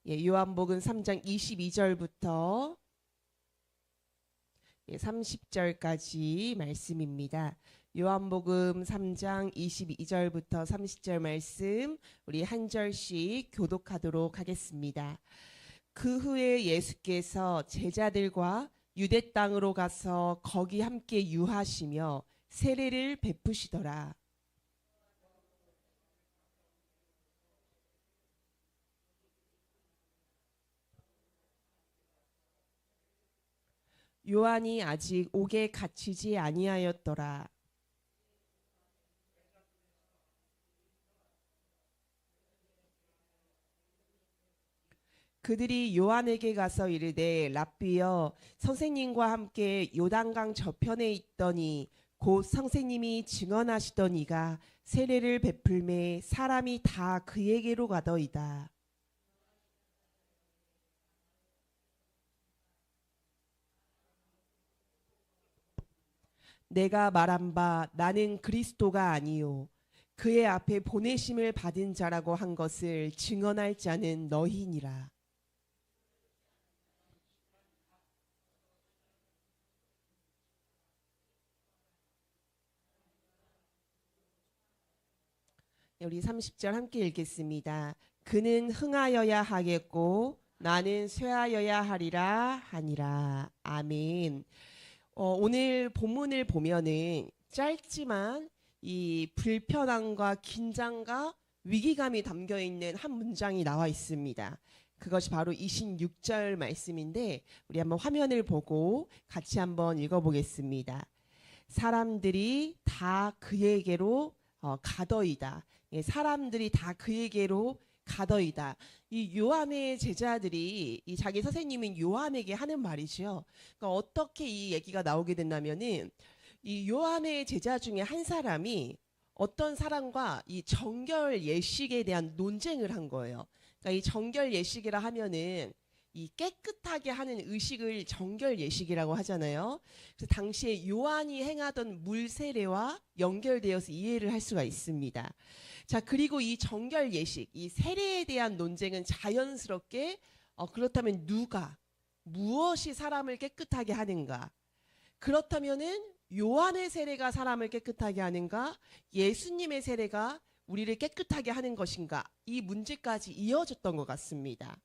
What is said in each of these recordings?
요한복음 3장 22절부터 30절까지 말씀입니다. 요한복음 3장 22절부터 30절 말씀 우리 한 절씩 교독하도록 하겠습니다. 그 후에 예수께서 제자들과 유대 땅으로 가서 거기 함께 유하시며 세례를 베푸시더라. 요한이 아직 옥에 갇히지 아니하였더라. 그들이 요한에게 가서 이르되 랍비여 선생님과 함께 요단강 저편에 있더니 곧 선생님이 증언하시더니가 세례를 베풀매 사람이 다 그에게로 가더이다. 내가 말한 바 나는 그리스도가 아니요 그의 앞에 보내심을 받은 자라고 한 것을 증언할 자는 너희니라. 우리 30절 함께 읽겠습니다. 그는 흥하여야 하겠고 나는 쇠하여야 하리라 하니라. 아멘. 오늘 본문을 보면은 짧지만 이 불편함과 긴장과 위기감이 담겨 있는 한 문장이 나와 있습니다. 그것이 바로 26절 말씀인데 우리 한번 화면을 보고 같이 한번 읽어보겠습니다. 사람들이 다 그에게로 가더이다. 사람들이 다 그에게로 가더이다. 이 요한의 제자들이 이 자기 선생님인 요한에게 하는 말이죠. 그러니까 어떻게 이 얘기가 나오게 됐냐면은 이 요한의 제자 중에 한 사람이 어떤 사람과 이 정결 예식에 대한 논쟁을 한 거예요. 그러니까 이 정결 예식이라 하면은 이 깨끗하게 하는 의식을 정결 예식이라고 하잖아요. 그래서 당시에 요한이 행하던 물 세례와 연결되어서 이해를 할 수가 있습니다. 자, 그리고 이 정결 예식, 이 세례에 대한 논쟁은 자연스럽게 그렇다면 누가 무엇이 사람을 깨끗하게 하는가? 그렇다면은 요한의 세례가 사람을 깨끗하게 하는가? 예수님의 세례가 우리를 깨끗하게 하는 것인가? 이 문제까지 이어졌던 것 같습니다.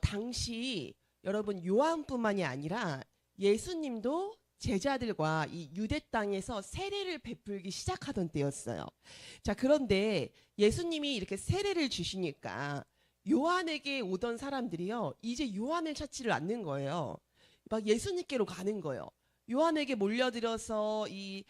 당시 여러분 요한뿐만이 아니라 예수님도 제자들과 이 유대 땅에서 세례를 베풀기 시작하던 때였어요. 자, 그런데 예수님이 이렇게 세례를 주시니까 요한에게 오던 사람들이요, 이제 요한을 찾지를 않는 거예요. 막 예수님께로 가는 거예요. 요한에게 몰려들어서 이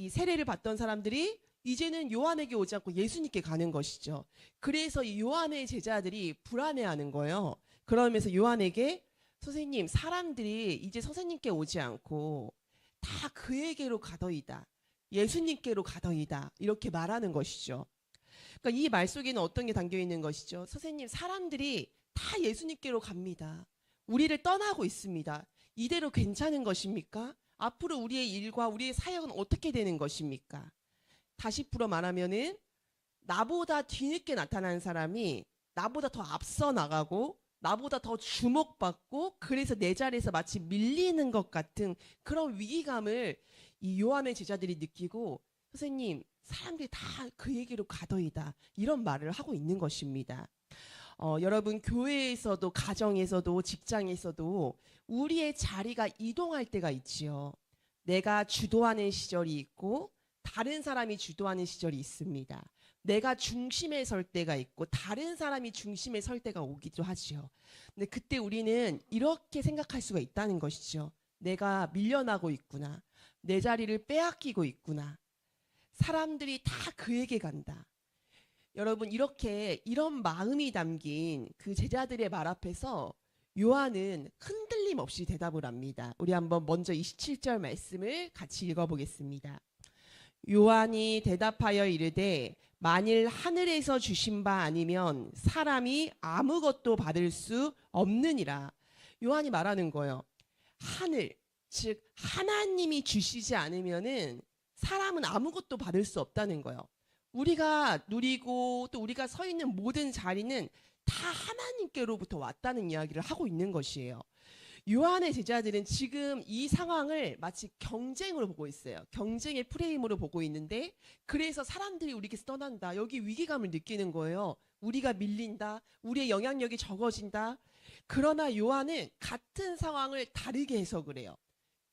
세례를 받던 사람들이 이제는 요한에게 오지 않고 예수님께 가는 것이죠. 그래서 이 요한의 제자들이 불안해하는 거예요. 그러면서 요한에게 선생님, 사람들이 이제 선생님께 오지 않고 다 그에게로 가더이다. 예수님께로 가더이다. 이렇게 말하는 것이죠. 그러니까 이 말 속에는 어떤 게 담겨 있는 것이죠. 선생님, 사람들이 다 예수님께로 갑니다. 우리를 떠나고 있습니다. 이대로 괜찮은 것입니까? 앞으로 우리의 일과 우리의 사역은 어떻게 되는 것입니까? 다시 풀어 말하면은 나보다 뒤늦게 나타난 사람이 나보다 더 앞서 나가고 나보다 더 주목받고 그래서 내 자리에서 마치 밀리는 것 같은 그런 위기감을 이 요한의 제자들이 느끼고 선생님, 사람들이 다 그에게로 가더이다. 이런 말을 하고 있는 것입니다. 여러분, 교회에서도 가정에서도 직장에서도 우리의 자리가 이동할 때가 있지요. 내가 주도하는 시절이 있고 다른 사람이 주도하는 시절이 있습니다. 내가 중심에 설 때가 있고 다른 사람이 중심에 설 때가 오기도 하죠. 근데 그때 우리는 이렇게 생각할 수가 있다는 것이죠. 내가 밀려나고 있구나. 내 자리를 빼앗기고 있구나. 사람들이 다 그에게 간다. 여러분, 이런 마음이 담긴 그 제자들의 말 앞에서 요한은 흔들림 없이 대답을 합니다. 우리 한번 먼저 27절 말씀을 같이 읽어보겠습니다. 요한이 대답하여 이르되 만일 하늘에서 주신 바 아니면 사람이 아무것도 받을 수 없느니라. 요한이 말하는 거예요. 하늘, 즉 하나님이 주시지 않으면은 사람은 아무것도 받을 수 없다는 거예요. 우리가 누리고 또 우리가 서 있는 모든 자리는 다 하나님께로부터 왔다는 이야기를 하고 있는 것이에요. 요한의 제자들은 지금 이 상황을 마치 경쟁으로 보고 있어요. 경쟁의 프레임으로 보고 있는데, 그래서 사람들이 우리에게서 떠난다, 여기 위기감을 느끼는 거예요. 우리가 밀린다, 우리의 영향력이 적어진다. 그러나 요한은 같은 상황을 다르게 해석을 해요.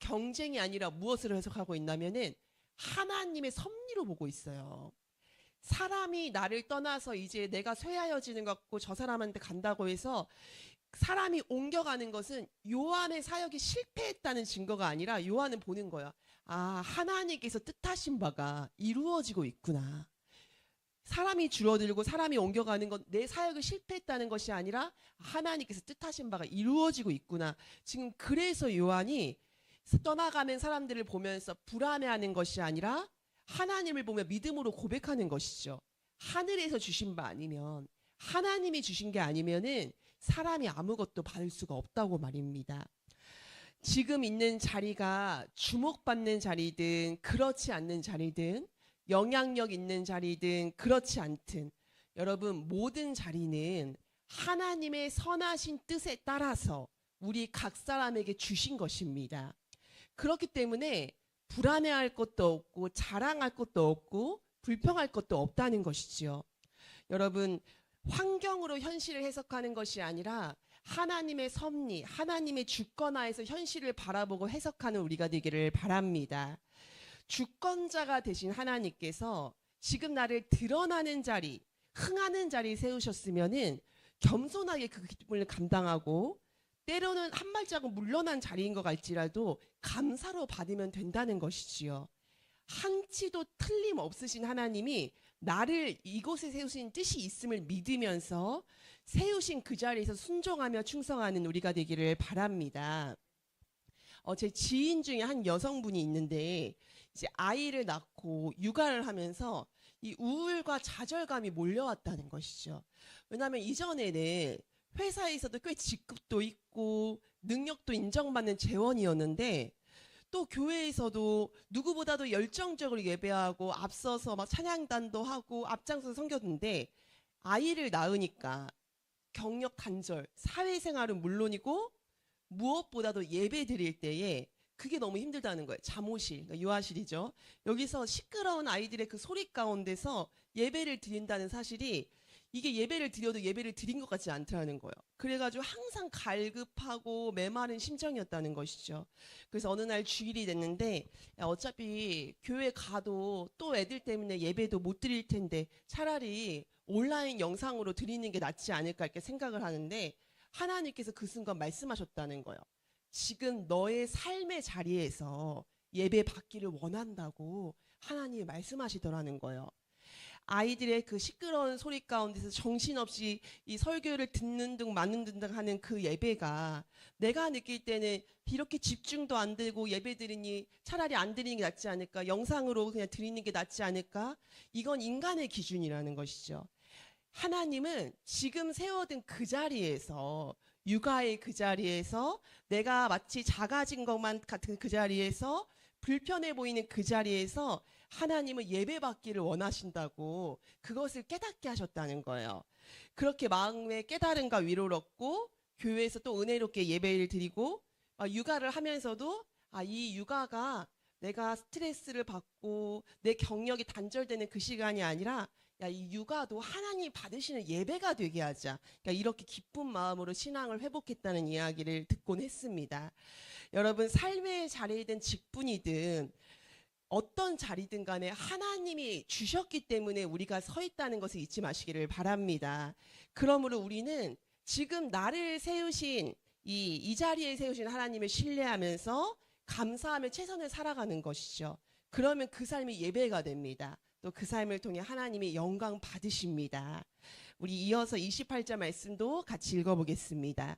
경쟁이 아니라 무엇으로 해석하고 있냐면은 하나님의 섭리로 보고 있어요. 사람이 나를 떠나서 이제 내가 쇠하여지는 것 같고 저 사람한테 간다고 해서 사람이 옮겨가는 것은 요한의 사역이 실패했다는 증거가 아니라, 요한은 보는 거야. 아, 하나님께서 뜻하신 바가 이루어지고 있구나. 사람이 줄어들고 사람이 옮겨가는 건 내 사역이 실패했다는 것이 아니라 하나님께서 뜻하신 바가 이루어지고 있구나. 지금 그래서 요한이 떠나가는 사람들을 보면서 불안해하는 것이 아니라 하나님을 보며 믿음으로 고백하는 것이죠. 하늘에서 주신 바 아니면, 하나님이 주신 게 아니면은 사람이 아무것도 받을 수가 없다고 말입니다. 지금 있는 자리가 주목받는 자리든 그렇지 않는 자리든, 영향력 있는 자리든 그렇지 않든, 여러분 모든 자리는 하나님의 선하신 뜻에 따라서 우리 각 사람에게 주신 것입니다. 그렇기 때문에 불안해할 것도 없고 자랑할 것도 없고 불평할 것도 없다는 것이지요. 여러분, 환경으로 현실을 해석하는 것이 아니라 하나님의 섭리, 하나님의 주권하에서 현실을 바라보고 해석하는 우리가 되기를 바랍니다. 주권자가 되신 하나님께서 지금 나를 드러나는 자리, 흥하는 자리에 세우셨으면은 겸손하게 그 기쁨을 감당하고, 때로는 한 발자국 물러난 자리인 것 같지라도 감사로 받으면 된다는 것이지요. 한치도 틀림없으신 하나님이 나를 이곳에 세우신 뜻이 있음을 믿으면서 세우신 그 자리에서 순종하며 충성하는 우리가 되기를 바랍니다. 제 지인 중에 한 여성분이 있는데, 이제 아이를 낳고 육아를 하면서 이 우울과 좌절감이 몰려왔다는 것이죠. 왜냐하면 이전에는 회사에서도 꽤 직급도 있고 능력도 인정받는 재원이었는데, 또 교회에서도 누구보다도 열정적으로 예배하고 앞서서 막 찬양단도 하고 앞장서서 섬겼는데, 아이를 낳으니까 경력 단절, 사회생활은 물론이고 무엇보다도 예배 드릴 때에 그게 너무 힘들다는 거예요. 잠옷실, 그러니까 유아실이죠. 여기서 시끄러운 아이들의 그 소리 가운데서 예배를 드린다는 사실이, 이게 예배를 드려도 예배를 드린 것 같지 않더라는 거예요. 그래가지고 항상 갈급하고 메마른 심정이었다는 것이죠. 그래서 어느 날 주일이 됐는데, 야, 어차피 교회 가도 또 애들 때문에 예배도 못 드릴 텐데 차라리 온라인 영상으로 드리는 게 낫지 않을까 이렇게 생각을 하는데, 하나님께서 그 순간 말씀하셨다는 거예요. 지금 너의 삶의 자리에서 예배 받기를 원한다고 하나님이 말씀하시더라는 거예요. 아이들의 그 시끄러운 소리 가운데서 정신없이 이 설교를 듣는 등 맞는 등 하는 그 예배가, 내가 느낄 때는 이렇게 집중도 안 되고 예배 드리니 차라리 안 드리는 게 낫지 않을까, 영상으로 그냥 드리는 게 낫지 않을까, 이건 인간의 기준이라는 것이죠. 하나님은 지금 세워둔 그 자리에서, 육아의 그 자리에서, 내가 마치 작아진 것만 같은 그 자리에서, 불편해 보이는 그 자리에서 하나님은 예배받기를 원하신다고 그것을 깨닫게 하셨다는 거예요. 그렇게 마음의 깨달음과 위로를 얻고 교회에서 또 은혜롭게 예배를 드리고, 육아를 하면서도 이 육아가 내가 스트레스를 받고 내 경력이 단절되는 그 시간이 아니라, 이 육아도 하나님 받으시는 예배가 되게 하자. 그러니까 이렇게 기쁜 마음으로 신앙을 회복했다는 이야기를 듣곤 했습니다. 여러분, 삶의 자리이든 직분이든 어떤 자리든 간에 하나님이 주셨기 때문에 우리가 서 있다는 것을 잊지 마시기를 바랍니다. 그러므로 우리는 지금 나를 세우신 이 자리에 세우신 하나님을 신뢰하면서 감사하며 최선을 살아가는 것이죠. 그러면 그 삶이 예배가 됩니다. 또 그 삶을 통해 하나님이 영광 받으십니다. 우리 이어서 28절 말씀도 같이 읽어보겠습니다.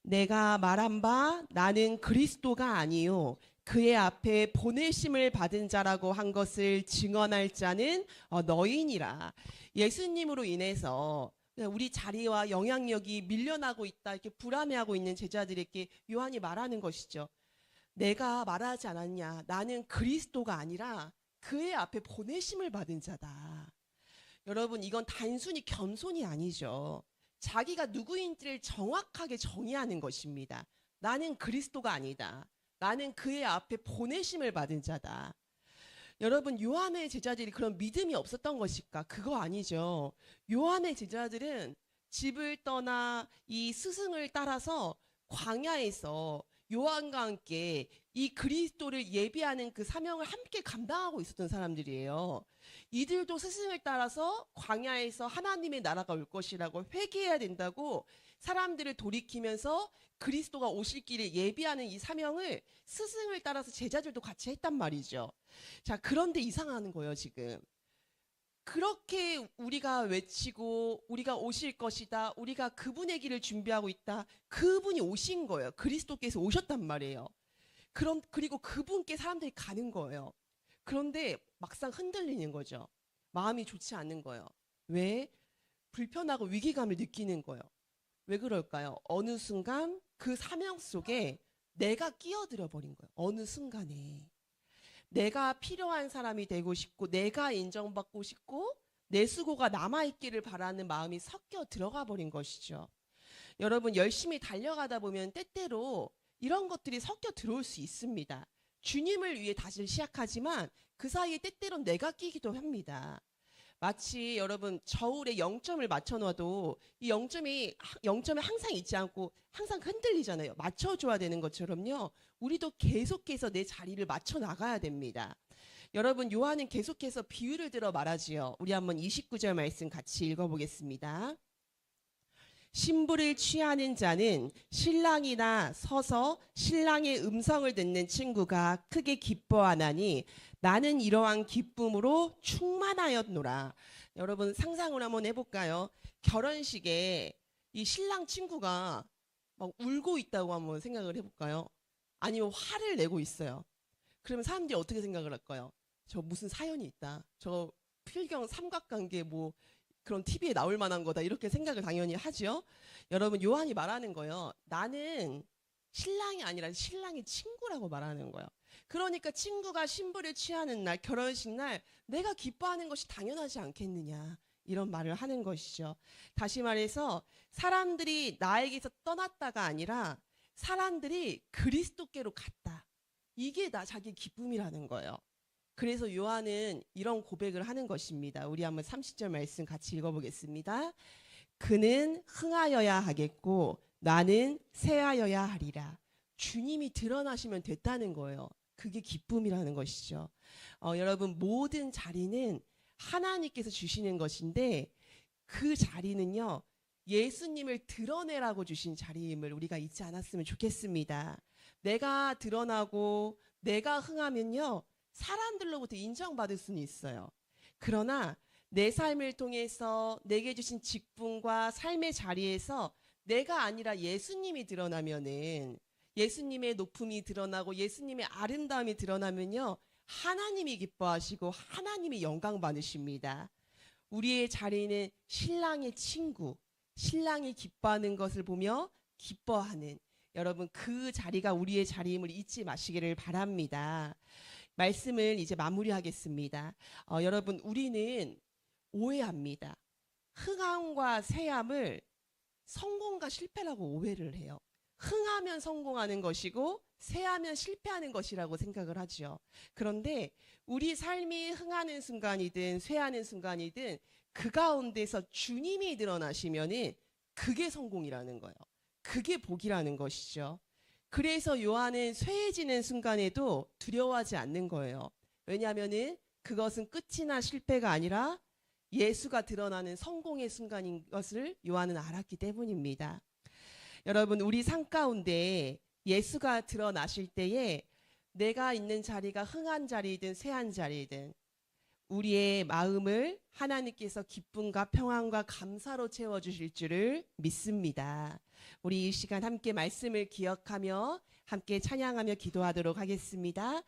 내가 말한 바 나는 그리스도가 아니요 그의 앞에 보내심을 받은 자라고 한 것을 증언할 자는 너희니라. 예수님으로 인해서 우리 자리와 영향력이 밀려나고 있다, 이렇게 불안해하고 있는 제자들에게 요한이 말하는 것이죠. 내가 말하지 않았냐, 나는 그리스도가 아니라 그의 앞에 보내심을 받은 자다. 여러분, 이건 단순히 겸손이 아니죠. 자기가 누구인지를 정확하게 정의하는 것입니다. 나는 그리스도가 아니다. 나는 그의 앞에 보내심을 받은 자다. 여러분, 요한의 제자들이 그런 믿음이 없었던 것일까? 그거 아니죠. 요한의 제자들은 집을 떠나 이 스승을 따라서 광야에서 요한과 함께 이 그리스도를 예비하는 그 사명을 함께 감당하고 있었던 사람들이에요. 이들도 스승을 따라서 광야에서 하나님의 나라가 올 것이라고 회개해야 된다고 사람들을 돌이키면서 그리스도가 오실 길을 예비하는 이 사명을 스승을 따라서 제자들도 같이 했단 말이죠. 자, 그런데 이상한 거예요, 지금. 그렇게 우리가 외치고 우리가 오실 것이다. 우리가 그분의 길을 준비하고 있다. 그분이 오신 거예요. 그리스도께서 오셨단 말이에요. 그리고 그분께 사람들이 가는 거예요. 그런데 막상 흔들리는 거죠. 마음이 좋지 않는 거예요. 왜? 불편하고 위기감을 느끼는 거예요. 왜 그럴까요? 어느 순간 그 사명 속에 내가 끼어들어 버린 거예요. 어느 순간에. 내가 필요한 사람이 되고 싶고 내가 인정받고 싶고 내 수고가 남아있기를 바라는 마음이 섞여 들어가 버린 것이죠. 여러분, 열심히 달려가다 보면 때때로 이런 것들이 섞여 들어올 수 있습니다. 주님을 위해 다시 시작하지만 그 사이에 때때론 내가 끼기도 합니다. 마치 여러분 저울에 0점을 맞춰놔도 이 0점에 항상 있지 않고 항상 흔들리잖아요. 맞춰줘야 되는 것처럼요. 우리도 계속해서 내 자리를 맞춰 나가야 됩니다. 여러분, 요한은 계속해서 비유를 들어 말하지요. 우리 한번 29절 말씀 같이 읽어보겠습니다. 신부를 취하는 자는 신랑이나 서서 신랑의 음성을 듣는 친구가 크게 기뻐하나니 나는 이러한 기쁨으로 충만하였노라. 여러분, 상상을 한번 해볼까요? 결혼식에 이 신랑 친구가 막 울고 있다고 한번 생각을 해볼까요? 아니면 화를 내고 있어요. 그러면 사람들이 어떻게 생각을 할까요? 저 무슨 사연이 있다. 저 필경 삼각관계 뭐 그런 TV에 나올 만한 거다. 이렇게 생각을 당연히 하죠. 여러분, 요한이 말하는 거예요. 나는 신랑이 아니라 신랑의 친구라고 말하는 거예요. 그러니까 친구가 신부를 취하는 날, 결혼식 날 내가 기뻐하는 것이 당연하지 않겠느냐. 이런 말을 하는 것이죠. 다시 말해서 사람들이 나에게서 떠났다가 아니라 사람들이 그리스도께로 갔다. 이게 자기 기쁨이라는 거예요. 그래서 요한은 이런 고백을 하는 것입니다. 우리 한번 30절 말씀 같이 읽어보겠습니다. 그는 흥하여야 하겠고 나는 쇠하여야 하리라. 주님이 드러나시면 됐다는 거예요. 그게 기쁨이라는 것이죠. 여러분, 모든 자리는 하나님께서 주시는 것인데 그 자리는요, 예수님을 드러내라고 주신 자리임을 우리가 잊지 않았으면 좋겠습니다. 내가 드러나고 내가 흥하면요, 사람들로부터 인정받을 수는 있어요. 그러나 내 삶을 통해서 내게 주신 직분과 삶의 자리에서 내가 아니라 예수님이 드러나면은, 예수님의 높음이 드러나고 예수님의 아름다움이 드러나면요, 하나님이 기뻐하시고 하나님이 영광 받으십니다. 우리의 자리는 신랑의 친구, 신랑이 기뻐하는 것을 보며 기뻐하는, 여러분, 그 자리가 우리의 자리임을 잊지 마시기를 바랍니다. 말씀을 이제 마무리하겠습니다. 여러분, 우리는 오해합니다. 흥함과 쇠함을 성공과 실패라고 오해를 해요. 흥하면 성공하는 것이고 쇠하면 실패하는 것이라고 생각을 하죠. 그런데 우리 삶이 흥하는 순간이든 쇠하는 순간이든 그 가운데서 주님이 드러나시면은 그게 성공이라는 거예요. 그게 복이라는 것이죠. 그래서 요한은 쇠해지는 순간에도 두려워하지 않는 거예요. 왜냐하면은 그것은 끝이나 실패가 아니라 예수가 드러나는 성공의 순간인 것을 요한은 알았기 때문입니다. 여러분, 우리 삶 가운데 예수가 드러나실 때에 내가 있는 자리가 흥한 자리이든 쇠한 자리이든 우리의 마음을 하나님께서 기쁨과 평안과 감사로 채워주실 줄을 믿습니다. 우리 이 시간 함께 말씀을 기억하며 함께 찬양하며 기도하도록 하겠습니다.